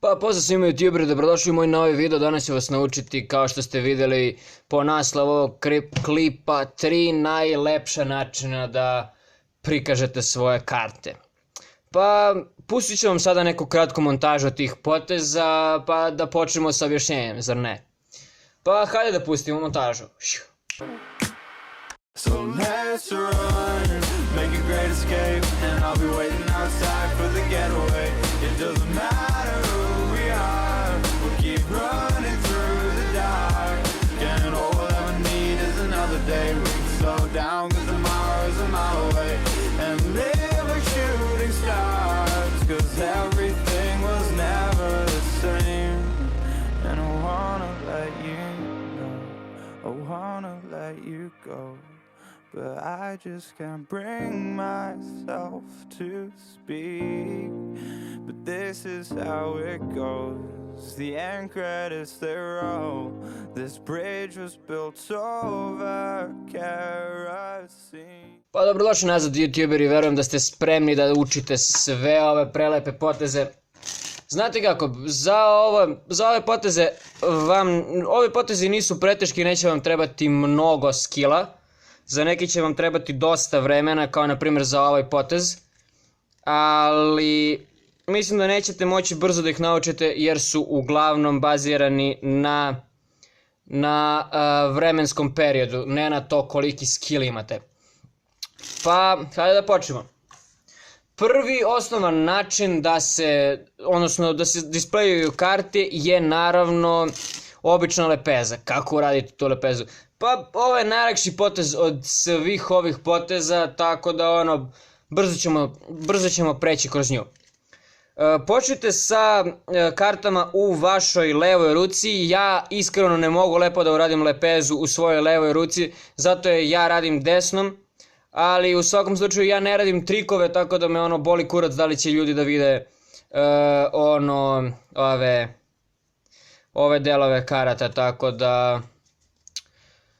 Pa pozdrav svima youtuberi, dobrodošli u moj novi video. Danas ću vas naučiti, kao što ste vidjeli po naslovu ovog klipa, 3 najlepša načina da prikažete svoje karte. Pa pustit ću vam sada neku kratku montažu tih poteza, pa da počnemo sa objašnjenjem, zar ne? Pa hajde da pustimo montažu. So let's run, make a great escape, and I'll be waiting outside for the getaway. It doesn't matter who we are, we'll keep running through the dark. And all we'll ever need is another day. We can slow down, cause tomorrow's a mile away. And live like shooting stars, cause everything was never the same. And I wanna let you know, I wanna let you go. But I just can't bring myself to speak. But this is how it goes. The end credits, they roll. This bridge was built over kerosene. Pa dobrodošli nazad youtuberi, verujem da ste spremni da učite sve ove prelepe poteze. Znate kako, za ove poteze ovi potezi nisu preteški, neće vam trebati mnogo skilla. Za neki će vam trebati dosta vremena, kao na primjer za ovaj potez. Ali mislim da nećete moći brzo da ih naučite jer su uglavnom bazirani na vremenskom periodu, ne na to koliki skill imate. Pa, hajde da počnemo. Prvi osnovan način da se displejuju karte je naravno obična lepeza. Kako uraditi tu lepezu? Pa ovo je najlakši potez od svih ovih poteza, tako da brzo ćemo preći kroz nju. Počnite sa kartama u vašoj levoj ruci. Ja iskreno ne mogu lepo da uradim lepezu u svojoj levoj ruci, zato je ja radim desnom. Ali u svakom slučaju ja ne radim trikove, tako da me boli kurac da li će ljudi da vide ove delove karata,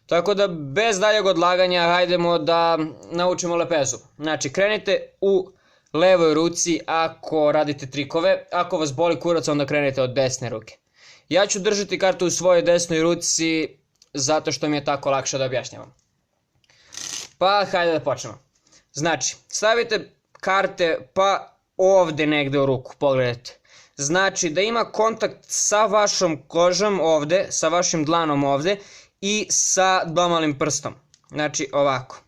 tako da bez daljeg odlaganja hajdemo da naučimo lepezu. Znači krenite u levoj ruci ako radite trikove, ako vas boli kurac onda krenite od desne ruke. Ja ću držati kartu u svojoj desnoj ruci zato što mi je tako lakše da objašnjavam. Pa hajde da počnemo. Znači stavite karte pa ovdje negdje u ruku, pogledajte. Znači da ima kontakt sa vašom kožom ovdje, sa vašim dlanom ovdje i sa domalim prstom. Znači ovako.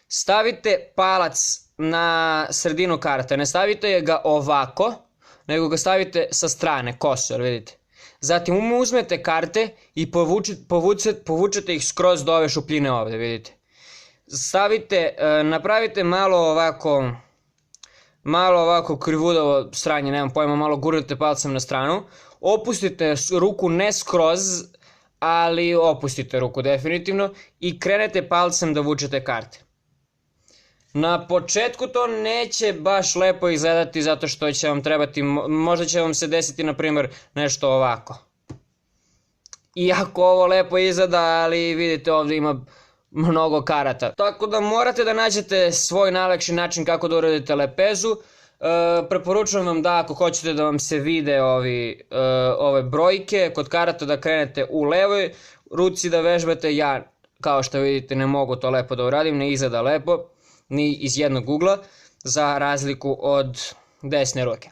Stavite palac na sredinu karte, ne stavite ga ovako, nego ga stavite sa strane, koso, vidite. Zatim uzmete karte i povučete ih skroz do ove šupljine ovdje, vidite. Napravite malo ovako krivudavo stranje, nemam pojma, malo gurnete palcem na stranu. Opustite ruku ne skroz, ali opustite ruku definitivno i krenete palcem da vučete karte. Na početku to neće baš lepo izgledati zato što će vam trebati, možda će vam se desiti na primjer nešto ovako. Iako ovo lepo izgleda, ali vidite ovdje ima mnogo karata. Tako da morate da nađete svoj najlakši način kako da uradite lepezu. Preporučujem vam da ako hoćete da vam se vide ove brojke kod karata da krenete u levoj ruci da vežbate. Ja kao što vidite ne mogu to lepo da uradim, ne izgleda lepo ni iz jednog ugla za razliku od desne ruke.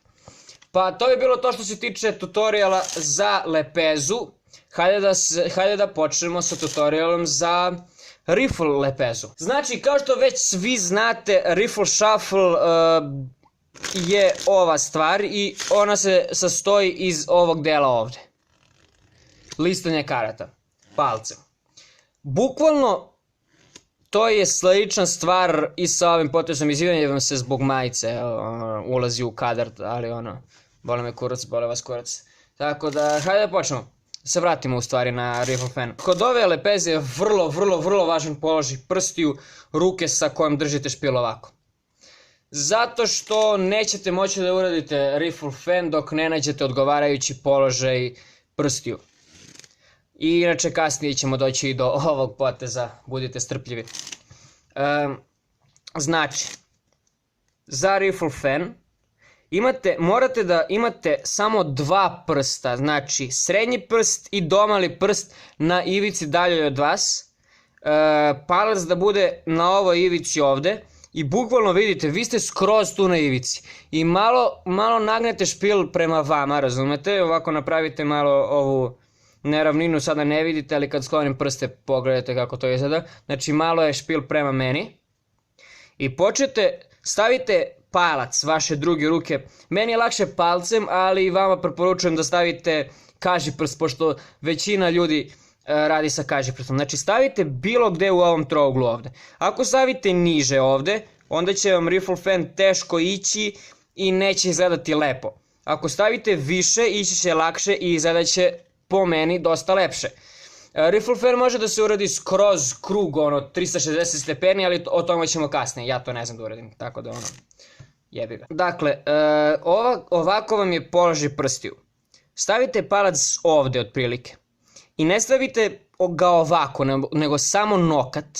Pa to je bilo to što se tiče tutoriala za lepezu. Hajde da počnemo sa tutorialom za riffle lepezu. Znači kao što već svi znate, riffle shuffle je ova stvar i ona se sastoji iz ovog dela ovdje. Listanje karata palcem. Bukvalno to je slična stvar i sa ovim potezom. Izvinjavam vam se zbog majice, ulazi u kadar, ali boli me kurac, boli vas kurac. Tako da hajde da počnemo. Se vratimo u stvari na riffle fan. Kod ove lepeze je vrlo važan položaj prstiju ruke sa kojom držite špil ovako. Zato što nećete moći da uradite riffle fan dok ne nađete odgovarajući položaj prstiju. I inače kasnije ćemo doći i do ovog poteza, budite strpljivi. Znači, za riffle fan morate da imate samo 2 prsta, znači srednji prst i domali prst na ivici daljoj od vas. Palac da bude na ovoj ivici ovde i bukvalno vidite, vi ste skroz tu na ivici i malo nagnete špil prema vama, razumete, ovako napravite malo ovu neravninu, sada ne vidite, ali kad sklonim prste pogledajte kako to izgleda, znači malo je špil prema meni i stavite palac vaše druge ruke, meni je lakše palcem, ali i vama preporučujem da stavite kažiprst, pošto većina ljudi radi sa kažiprstom. Znači stavite bilo gde u ovom trouglu ovde. Ako stavite niže ovde, onda će vam riffle fan teško ići i neće izgledati lepo. Ako stavite više, ići će lakše i izgledat će po meni dosta lepše. Riffle fan može da se uradi skroz krug, 360 stepeni, ali o tome ćemo kasnije. Ja to ne znam da uradim, tako da jebi ga. Dakle, ovako vam je položaj prstiju. Stavite palac ovde otprilike. I ne stavite ga ovako, nego samo nokat.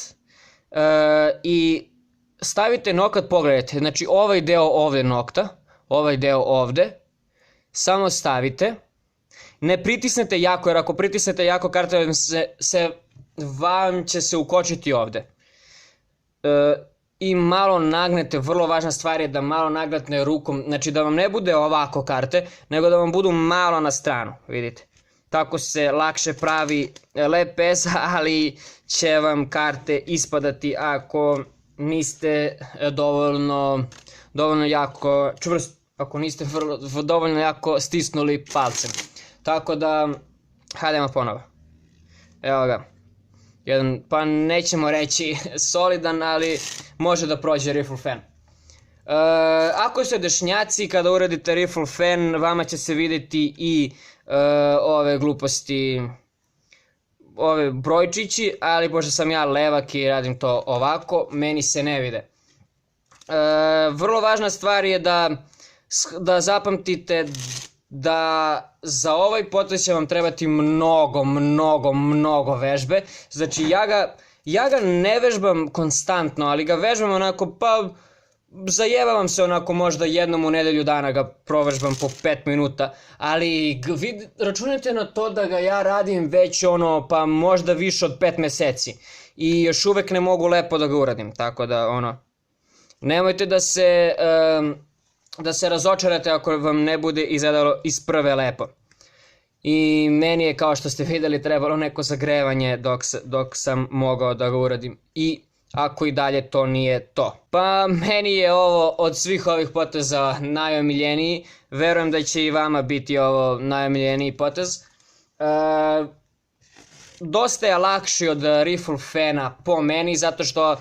I stavite nokat, pogledajte, znači ovaj deo ovde nokta, ovaj deo ovde, samo stavite. Ne pritisnete jako, jer ako pritisnete jako, karta vam će se ukočiti ovde. I malo nagnete, vrlo važna stvar je da malo nagnete rukom, znači da vam ne bude ovako karte, nego da vam budu malo na stranu, vidite. Tako se lakše pravi lepeza, ali će vam karte ispadati ako niste dovoljno jako čvrst, ako niste dovoljno jako stisnuli palcem. Tako da, hajdemo ponovo. Evo ga. Jedan, pa nećemo reći solidan, ali može da prođe riffle fan. Ako ste dešnjaci, kada uradite riffle fan, vama će se vidjeti i ove gluposti, ove brojčići, ali pošto sam ja levak i radim to ovako, meni se ne vide. Vrlo važna stvar je da zapamtite da za ovaj potez će vam trebati mnogo vežbe. Znači ja ga ne vežbam konstantno, ali ga vežbam onako, pa zajebavam se onako, možda jednom u nedelju dana ga provežbam po 5 minuta, ali računajte na to da ga ja radim već pa možda više od 5 meseci i još uvek ne mogu lepo da ga uradim, tako da nemojte da se razočarate ako vam ne bude izgledalo iz prve lepo. I meni je, kao što ste vidjeli, trebalo neko zagrevanje dok sam mogao da ga uradim, i ako i dalje to nije to. Pa meni je ovo od svih ovih poteza najomiljeniji, verujem da će i vama biti ovo najomiljeniji potez. Dosta je lakši od riffle fana po meni, zato što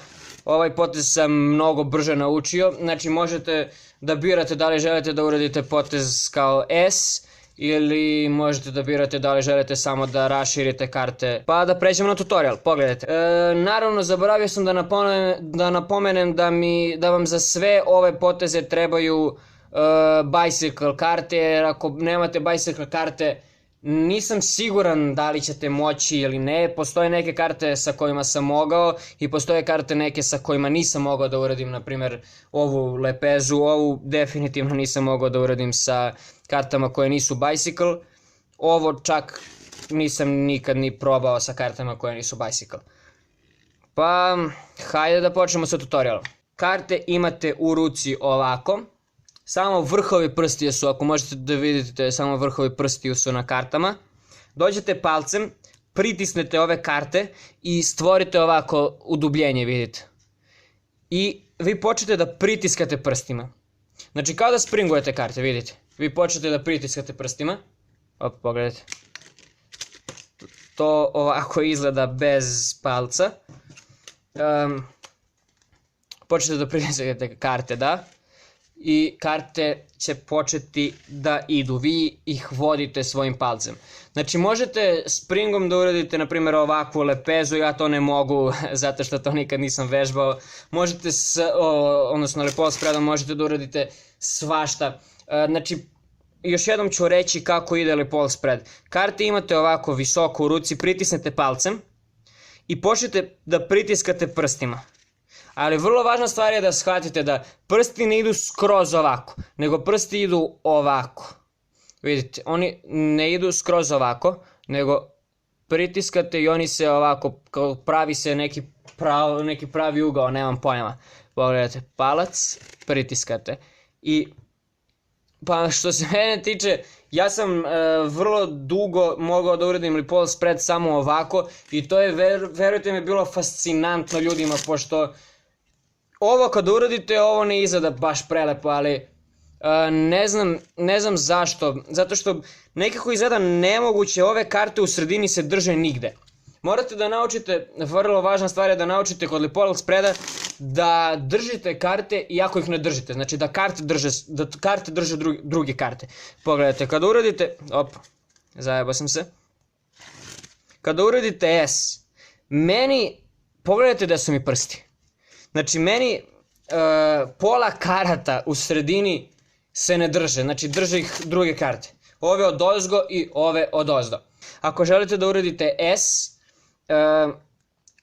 ovaj potez sam mnogo brže naučio. Znači možete da birate da li želite da uradite potez kao S, ili možete da birate da li želite samo da raširite karte. Pa da pređemo na tutorial, pogledajte. Naravno, zaboravio sam da napomenem da vam za sve ove poteze trebaju bicycle karte, jer ako nemate bicycle karte, nisam siguran da li ćete moći ili ne. Postoje neke karte sa kojima sam mogao i postoje karte neke sa kojima nisam mogao da uradim, na primjer ovu lepezu, ovu definitivno nisam mogao da uradim sa kartama koje nisu bicycle. Ovo čak nisam nikad ni probao sa kartama koje nisu bicycle. Pa, hajde da počnemo sa tutorialom. Karte imate u ruci ovako. Samo vrhovi prstiju su, ako možete da vidite, samo vrhovi prstiju su na kartama. Dođete palcem, pritisnete ove karte i stvorite ovako udubljenje, vidite. I vi počnete da pritiskate prstima. Znači kao da springujete karte, vidite. Vi počnete da pritiskate prstima. Opet pogledajte. To ovako izgleda bez palca. Počnete da pritiskate karte, da. I karte će početi da idu, vi ih vodite svojim palcem. Znači možete springom da uradite na primjer ovakvu lepezu, ja to ne mogu zato što to nikad nisam vežbao. Možete, odnosno lepo spredom možete da uradite svašta. Znači još jednom ću reći kako ide lepo spread. Karte imate ovako visoko u ruci, pritisnete palcem i počnete da pritiskate prstima. Ali vrlo važna stvar je da shvatite da prsti ne idu skroz ovako, nego prsti idu ovako. Vidite, oni ne idu skroz ovako, nego pritiskate i oni se ovako, kao pravi se neki pravi ugao, nemam pojma. Pogledajte, palac, pritiskate. I, pa što se mene tiče, ja sam vrlo dugo mogao da uradim lipol spread samo ovako i to je, verujte mi, bilo fascinantno ljudima, pošto ovo kad uradite, ovo ne izgleda baš prelepo, ali ne znam zašto, zato što nekako izgleda nemoguće, ove karte u sredini se drže nigde. Morate da naučite, vrlo važna stvar je da naučite kod lipol spreada da držite karte iako ih ne držite, znači da karte drže druge karte. Pogledajte, kada uradite, zajebao sam se, kada uradite S, meni, pogledajte da su mi prsti, znači meni pola karata u sredini se ne drže, znači drže ih druge karte, ove odozgo i ove odozdo. Ako želite da uradite S,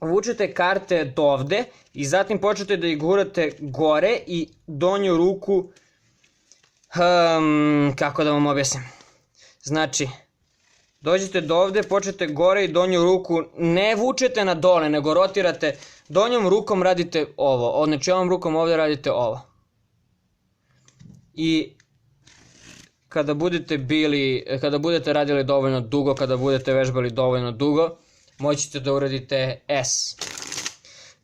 vučete karte do ovde i zatim počnete da ih gurate gore i donju ruku, kako da vam objasnim, znači dođete do ovde, počnete gore i donju ruku, ne vučete na dole, nego rotirate, donjom rukom radite ovo, znači ovom rukom ovde radite ovo. I kada budete radili dovoljno dugo, kada budete vežbali dovoljno dugo, moćete da uradite S.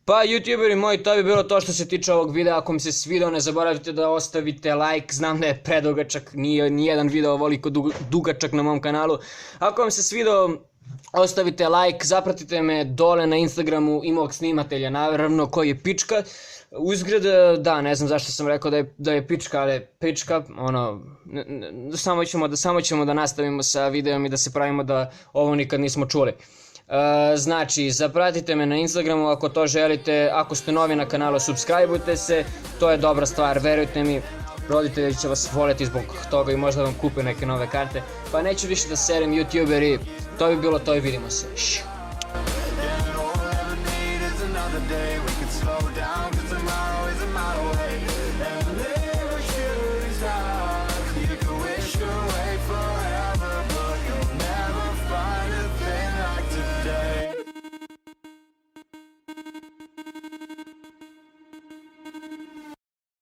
Pa youtuberi moji, to bi bilo to što se tiče ovog videa. Ako mi se svidao, ne zaboravite da ostavite like, znam da je predugačak, nije nijedan video ovoliko dugačak na mom kanalu. Ako vam se svidao, ostavite like, zapratite me dole na Instagramu, imog snimatelja, naravno, koji je pička. Uzgred, da, ne znam zašto sam rekao da je pička, ali pička, ono, samo ćemo da nastavimo sa videom i da se pravimo da ovo nikad nismo čuli. Znači, zapratite me na Instagramu ako to želite, ako ste novi na kanalu, subscribeujte se, to je dobra stvar, verujte mi, roditelji će vas voljeti zbog toga i možda vam kupe neke nove karte, pa neću više da serem youtuberi, to bi bilo to i vidimo se. Day we could slow down, 'cause tomorrow is a mile away.